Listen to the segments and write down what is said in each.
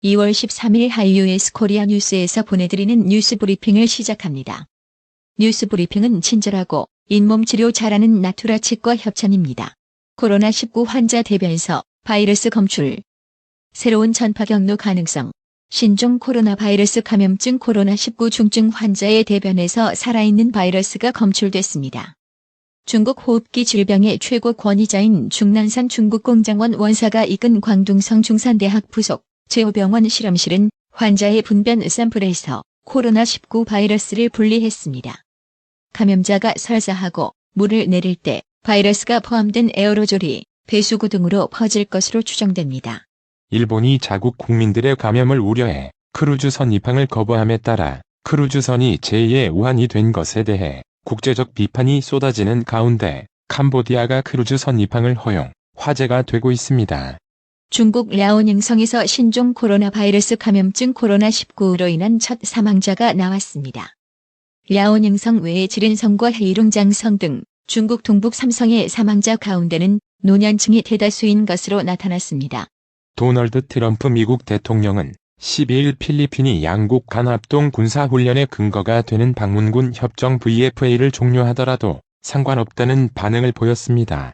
2월 13일 하이유에스 코리아 뉴스에서 보내드리는 뉴스 브리핑을 시작합니다. 뉴스 브리핑은 친절하고 잇몸 치료 잘하는 나투라 치과 협찬입니다. 코로나19 환자 대변서, 바이러스 검출. 새로운 전파 경로 가능성. 신종 코로나 바이러스 감염증 코로나19 중증 환자의 대변에서 살아있는 바이러스가 검출됐습니다. 중국 호흡기 질병의 최고 권위자인 중난산 중국공장원 원사가 이끈 광둥성 중산대학 부속 제호병원 실험실은 환자의 분변 샘플에서 코로나19 바이러스를 분리했습니다. 감염자가 설사하고 물을 내릴 때 바이러스가 포함된 에어로졸이 배수구 등으로 퍼질 것으로 추정됩니다. 일본이 자국 국민들의 감염을 우려해 크루즈선 입항을 거부함에 따라 크루즈선이 제2의 우한이 된 것에 대해 국제적 비판이 쏟아지는 가운데 캄보디아가 크루즈선 입항을 허용, 화제가 되고 있습니다. 중국 랴오닝성에서 신종 코로나 바이러스 감염증 코로나19로 인한 첫 사망자가 나왔습니다. 랴오닝성 외에 지른성과 헤이룽장성 등 중국 동북 3성의 사망자 가운데는 노년층이 대다수인 것으로 나타났습니다. 도널드 트럼프 미국 대통령은 12일 필리핀이 양국 간 합동 군사훈련의 근거가 되는 방문군 협정 VFA를 종료하더라도 상관없다는 반응을 보였습니다.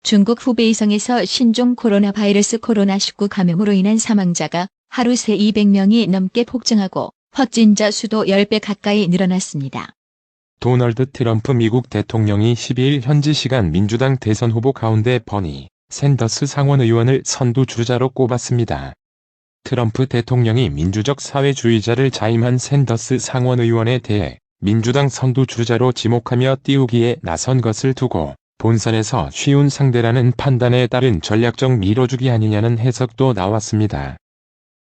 중국 후베이성에서 신종 코로나 바이러스 코로나19 감염으로 인한 사망자가 하루 새 200명이 넘게 폭증하고 확진자 수도 10배 가까이 늘어났습니다. 도널드 트럼프 미국 대통령이 12일 현지 시간 민주당 대선 후보 가운데 버니 샌더스 상원의원을 선두주자로 꼽았습니다. 트럼프 대통령이 민주적 사회주의자를 자임한 샌더스 상원의원에 대해 민주당 선두주자로 지목하며 띄우기에 나선 것을 두고 본선에서 쉬운 상대라는 판단에 따른 전략적 밀어주기 아니냐는 해석도 나왔습니다.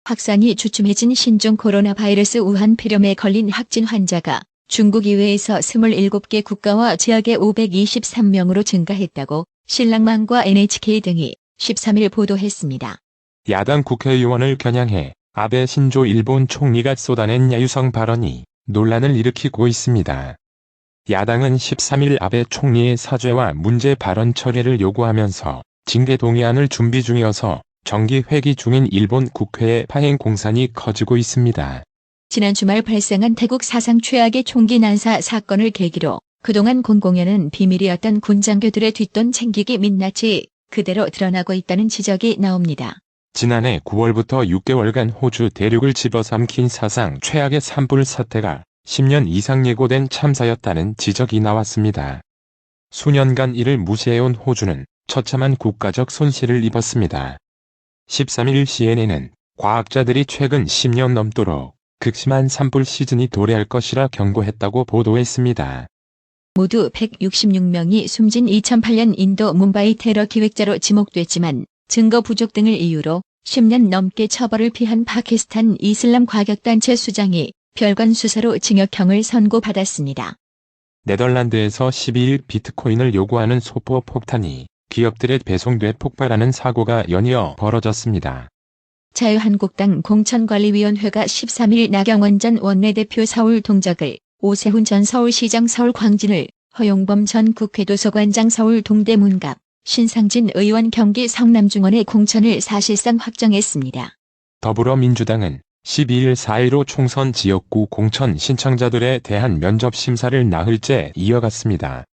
확산이 주춤해진 신종 코로나 바이러스 우한 폐렴에 걸린 확진 환자가 중국 이외에서 27개 국가와 지역에 523명으로 증가했다고 신랑망과 NHK 등이 13일 보도했습니다. 야당 국회의원을 겨냥해 아베 신조 일본 총리가 쏟아낸 야유성 발언이 논란을 일으키고 있습니다. 야당은 13일 아베 총리의 사죄와 문제 발언 철회를 요구하면서 징계 동의안을 준비 중이어서 정기 회기 중인 일본 국회의 파행 공산이 커지고 있습니다. 지난 주말 발생한 태국 사상 최악의 총기 난사 사건을 계기로 그동안 공공연한 비밀이었던 군 장교들의 뒷돈 챙기기 민낯이 그대로 드러나고 있다는 지적이 나옵니다. 지난해 9월부터 6개월간 호주 대륙을 집어삼킨 사상 최악의 산불 사태가 10년 이상 예고된 참사였다는 지적이 나왔습니다. 수년간 이를 무시해온 호주는 처참한 국가적 손실을 입었습니다. 13일 CNN은 과학자들이 최근 10년 넘도록 극심한 산불 시즌이 도래할 것이라 경고했다고 보도했습니다. 모두 166명이 숨진 2008년 인도 뭄바이 테러 기획자로 지목됐지만 증거 부족 등을 이유로 10년 넘게 처벌을 피한 파키스탄 이슬람 과격단체 수장이 별관 수사로 징역형을 선고받았습니다. 네덜란드에서 12일 비트코인을 요구하는 소포 폭탄이 기업들에 배송돼 폭발하는 사고가 연이어 벌어졌습니다. 자유한국당 공천관리위원회가 13일 나경원 전 원내대표 서울 동작을, 오세훈 전 서울시장 서울광진을, 허용범 전 국회도서관장 서울 동대문갑, 신상진 의원 경기 성남중원의 공천을 사실상 확정했습니다. 더불어민주당은 12일 4.15 총선 지역구 공천 신청자들에 대한 면접 심사를 나흘째 이어갔습니다.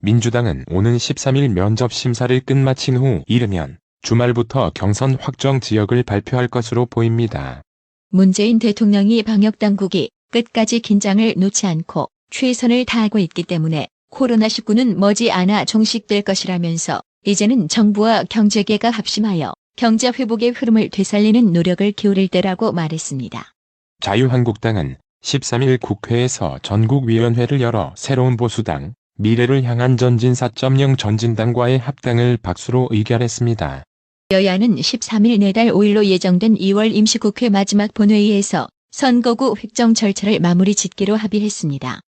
민주당은 오는 13일 면접 심사를 끝마친 후 이르면 주말부터 경선 확정 지역을 발표할 것으로 보입니다. 문재인 대통령이 방역당국이 끝까지 긴장을 놓지 않고 최선을 다하고 있기 때문에 코로나19는 머지않아 종식될 것이라면서 이제는 정부와 경제계가 합심하여 경제 회복의 흐름을 되살리는 노력을 기울일 때라고 말했습니다. 자유한국당은 13일 국회에서 전국위원회를 열어 새로운 보수당, 미래를 향한 전진 4.0 전진당과의 합당을 박수로 의결했습니다. 여야는 13일 내달 5일로 예정된 2월 임시국회 마지막 본회의에서 선거구 획정 절차를 마무리 짓기로 합의했습니다.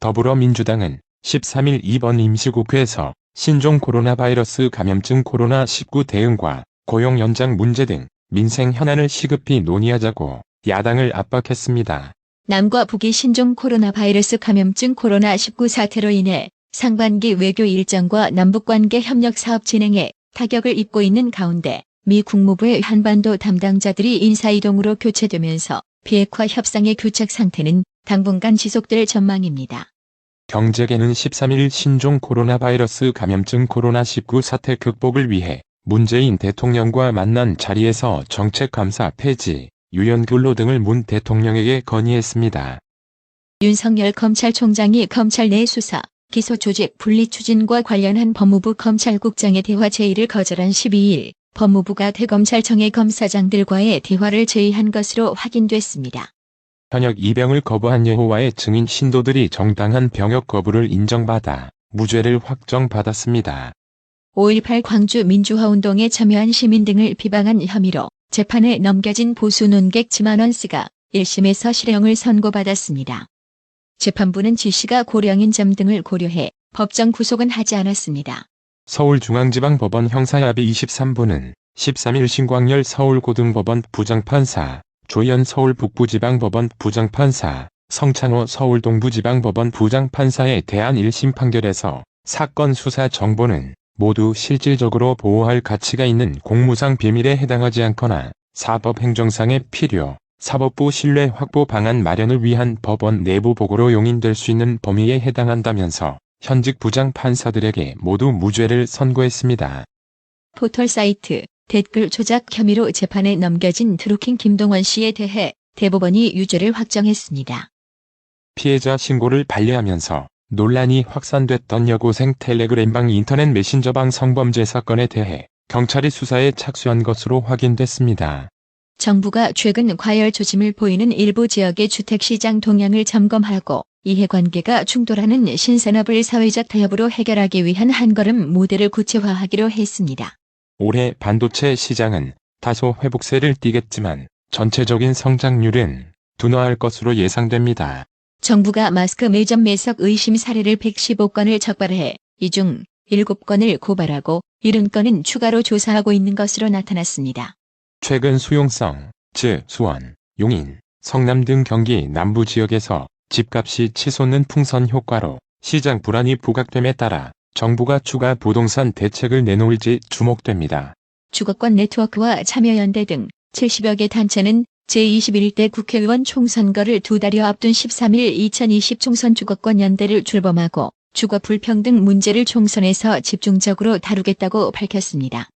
더불어민주당은 13일 이번 임시국회에서 신종 코로나 바이러스 감염증 코로나19 대응과 고용 연장 문제 등 민생 현안을 시급히 논의하자고 야당을 압박했습니다. 남과 북이 신종 코로나 바이러스 감염증 코로나19 사태로 인해 상반기 외교 일정과 남북관계 협력 사업 진행에 타격을 입고 있는 가운데 미 국무부의 한반도 담당자들이 인사이동으로 교체되면서 비핵화 협상의 교착 상태는 당분간 지속될 전망입니다. 경제계는 13일 신종 코로나 바이러스 감염증 코로나19 사태 극복을 위해 문재인 대통령과 만난 자리에서 정책 감사 폐지, 유연 근로 등을 문 대통령에게 건의했습니다. 윤석열 검찰총장이 검찰 내 수사, 기소 조직 분리 추진과 관련한 법무부 검찰국장의 대화 제의를 거절한 12일, 법무부가 대검찰청의 검사장들과의 대화를 제의한 것으로 확인됐습니다. 현역 입영을 거부한 여호와의 증인 신도들이 정당한 병역 거부를 인정받아 무죄를 확정받았습니다. 5.18 광주 민주화운동에 참여한 시민 등을 비방한 혐의로 재판에 넘겨진 보수 논객 지만원스가 1심에서 실형을 선고받았습니다. 재판부는 지씨가 고령인 점 등을 고려해 법정 구속은 하지 않았습니다. 서울중앙지방법원 형사합의 23부는 13일 신광열 서울고등법원 부장판사, 조현 서울북부지방법원 부장판사, 성창호 서울동부지방법원 부장판사에 대한 1심 판결에서 사건 수사 정보는 모두 실질적으로 보호할 가치가 있는 공무상 비밀에 해당하지 않거나 사법행정상의 필요, 사법부 신뢰 확보 방안 마련을 위한 법원 내부 보고로 용인될 수 있는 범위에 해당한다면서 현직 부장판사들에게 모두 무죄를 선고했습니다. 포털사이트 댓글 조작 혐의로 재판에 넘겨진 드루킹 김동원 씨에 대해 대법원이 유죄를 확정했습니다. 피해자 신고를 반려하면서 논란이 확산됐던 여고생 텔레그램방 인터넷 메신저방 성범죄 사건에 대해 경찰이 수사에 착수한 것으로 확인됐습니다. 정부가 최근 과열 조짐을 보이는 일부 지역의 주택시장 동향을 점검하고 이해관계가 충돌하는 신산업을 사회적 타협으로 해결하기 위한 한걸음 모델을 구체화하기로 했습니다. 올해 반도체 시장은 다소 회복세를 띠겠지만 전체적인 성장률은 둔화할 것으로 예상됩니다. 정부가 마스크 매점 매석 의심 사례를 115건을 적발해 이 중 7건을 고발하고 70건은 추가로 조사하고 있는 것으로 나타났습니다. 최근 수용성, 즉 수원, 용인, 성남 등 경기 남부 지역에서 집값이 치솟는 풍선 효과로 시장 불안이 부각됨에 따라 정부가 추가 부동산 대책을 내놓을지 주목됩니다. 주거권 네트워크와 참여연대 등 70여 개 단체는 제21대 국회의원 총선거를 2달여 앞둔 13일 2020 총선 주거권 연대를 출범하고 주거 불평등 문제를 총선에서 집중적으로 다루겠다고 밝혔습니다.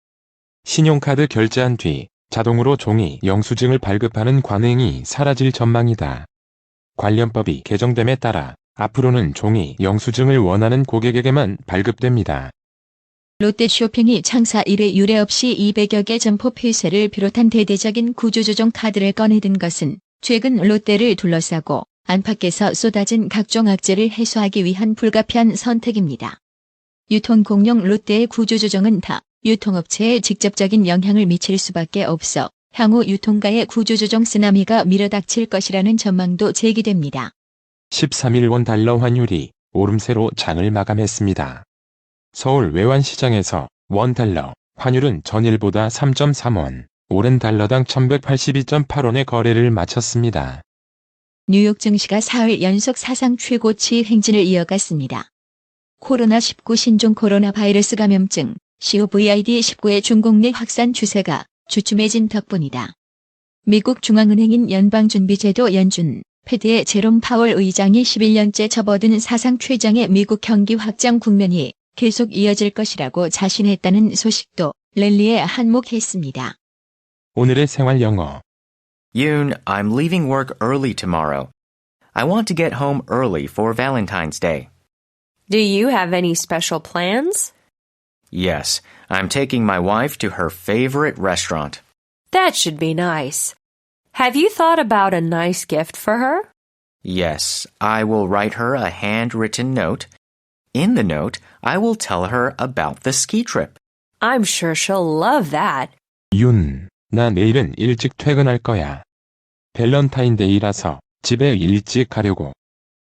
신용카드 결제한 뒤 자동으로 종이 영수증을 발급하는 관행이 사라질 전망이다. 관련법이 개정됨에 따라 앞으로는 종이 영수증을 원하는 고객에게만 발급됩니다. 롯데쇼핑이 창사 이래 유례 없이 200여 개 점포 폐쇄를 비롯한 대대적인 구조조정 카드를 꺼내든 것은 최근 롯데를 둘러싸고 안팎에서 쏟아진 각종 악재를 해소하기 위한 불가피한 선택입니다. 유통공룡 롯데의 구조조정은 다 유통업체에 직접적인 영향을 미칠 수밖에 없어 향후 유통가의 구조조정 쓰나미가 밀어닥칠 것이라는 전망도 제기됩니다. 13일 원 달러 환율이 오름세로 장을 마감했습니다. 서울 외환시장에서 원 달러 환율은 전일보다 3.3원, 오른 달러당 1182.8원의 거래를 마쳤습니다. 뉴욕 증시가 사흘 연속 사상 최고치 행진을 이어갔습니다. 코로나19 신종 코로나 바이러스 감염증 COVID-19의 중국 내 확산 추세가 주춤해진 덕분이다. 미국 중앙은행인 연방준비제도 연준, 패드의 제롬 파월 의장이 11년째 접어든 사상 최장의 미국 경기 확장 국면이 계속 이어질 것이라고 자신했다는 소식도 랠리에 한몫했습니다. 오늘의 생활 영어. Yoon, I'm leaving work early tomorrow. I want to get home early for Valentine's Day. Do you have any special plans? Yes, I'm taking my wife to her favorite restaurant. That should be nice. Have you thought about a nice gift for her? Yes, I will write her a handwritten note. In the note, I will tell her about the ski trip. I'm sure she'll love that. 윤, 나 내일은 일찍 퇴근할 거야. 밸런타인데이라서 집에 일찍 가려고.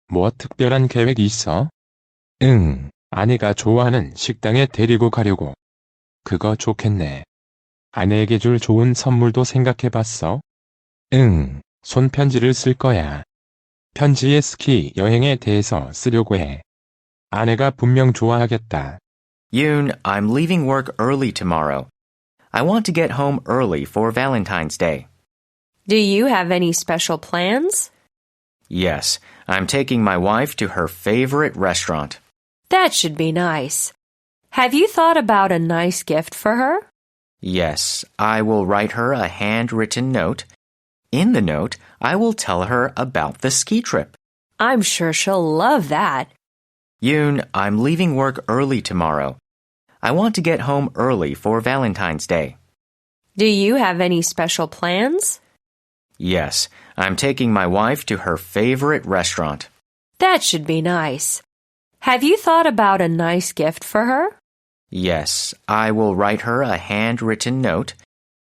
뭐 특별한 계획 있어? 응, 아내가 좋아하는 식당에 데리고 가려고. 그거 좋겠네. 아내에게 줄 좋은 선물도 생각해봤어? 응, 손편지를 쓸 거야. 편지에 스키 여행에 대해서 쓰려고 해. 아내가 분명 좋아하겠다. Yoon, I'm leaving work early tomorrow. I want to get home early for Valentine's Day. Do you have any special plans? Yes, I'm taking my wife to her favorite restaurant. That should be nice. Have you thought about a nice gift for her? Yes, I will write her a handwritten note. In the note, I will tell her about the ski trip. I'm sure she'll love that. Yoon, I'm leaving work early tomorrow. I want to get home early for Valentine's Day. Do you have any special plans? Yes, I'm taking my wife to her favorite restaurant. That should be nice. Have you thought about a nice gift for her? Yes, I will write her a handwritten note.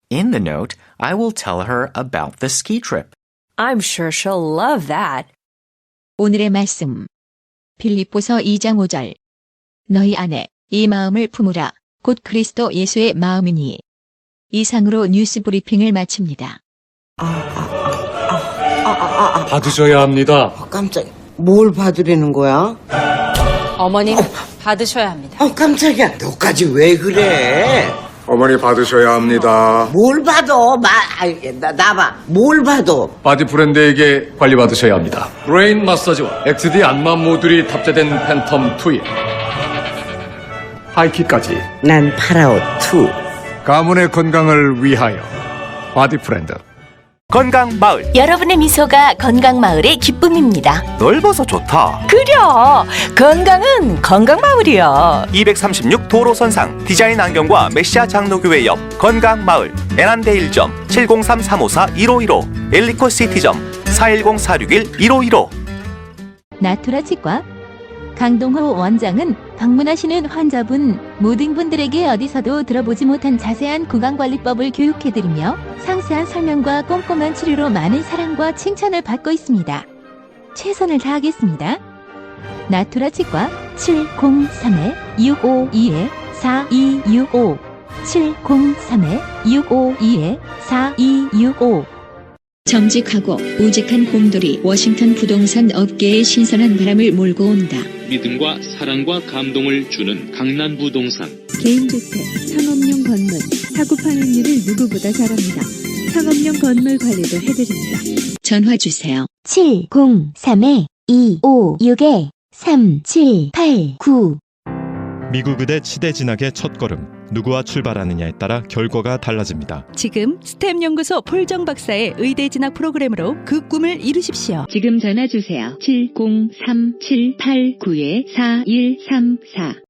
In the note, I will tell her about the ski trip. I'm sure she'll love that. 오늘의 말씀. 빌립보서 2장 5절. 너희 안에 이 마음을 품으라. 곧 그리스도 예수의 마음이니. 이상으로 뉴스 브리핑을 마칩니다. 받으셔야 합니다. 깜짝이야. 뭘 받으려는 거야? 어머님 받으셔야 합니다. 깜짝이야. 너까지 왜 그래? 어머니 받으셔야 합니다. 뭘 받아? 나봐. 뭘 받아? 바디 브랜드에게 관리받으셔야 합니다. 브레인 마사지와 XD 안마 모듈이 탑재된 팬텀 2에 하이킥까지 난 파라오 2. 가문의 건강을 위하여 바디 브랜드. 건강마을. 여러분의 미소가 건강마을의 기쁨입니다. 넓어서 좋다. 그려! 건강은 건강마을이요. 236 도로선상 디자인 안경과 메시아 장로교회 옆 건강마을. 에란데 1점 703-354-1515 엘리코 시티점 410-461-1515. 나투라 치과 강동호 원장은 방문하시는 환자분 모든 분들에게 어디서도 들어보지 못한 자세한 구강관리법을 교육해드리며 상세한 설명과 꼼꼼한 치료로 많은 사랑과 칭찬을 받고 있습니다. 최선을 다하겠습니다. 나투라 치과 703-652-4265 703-652-4265 정직하고 우직한 곰돌이 워싱턴 부동산 업계의 신선한 바람을 몰고 온다. 믿음과 사랑과 감동을 주는 강남 부동산. 개인주택, 상업용 건물, 사고 판매율을 누구보다 잘합니다. 상업용 건물 관리도 해드립니다. 전화 주세요. 703-256-3789 미국 의대 치대 진학의 첫걸음. 누구와 출발하느냐에 따라 결과가 달라집니다. 지금 스템 연구소 폴정 박사의 의대 진학 프로그램으로 그 꿈을 이루십시오. 지금 전화 주세요. 703-789-4134